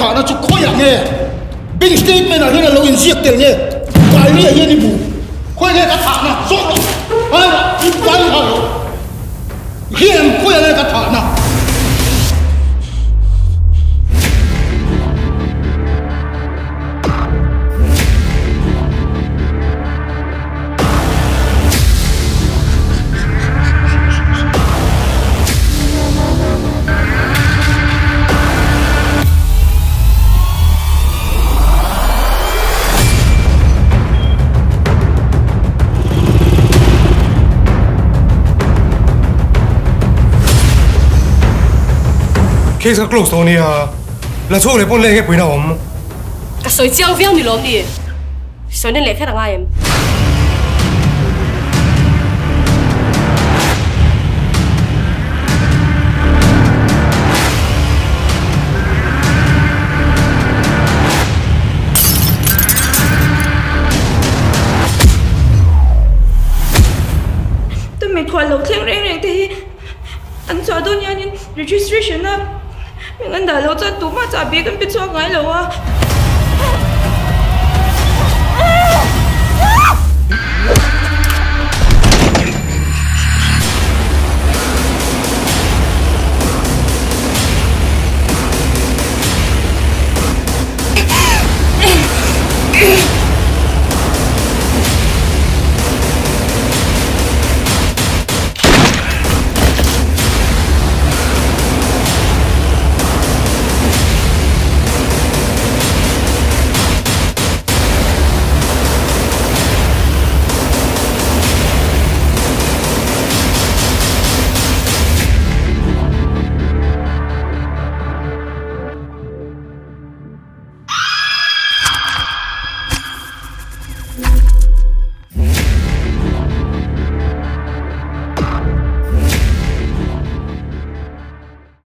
thả nó chụp khôi à nghe Big statement là nó lâu in giết tiền nghe cái này hiện đi bù khôi nghe cái thả nó sốt rồi ai mà đi cái thả nó hiện khôi nghe cái thả nó case close 到你啊，那出嚟幫你嘅背頭咁。個水晶 feel 你攞啲，上年嚟開得啱。tôi mệt khỏi lẩu thiên rèn rèn thì anh cho tôi nhà nên registration á mình anh đã lâu cho tụi mà trả biết anh biết cho ngay lâu á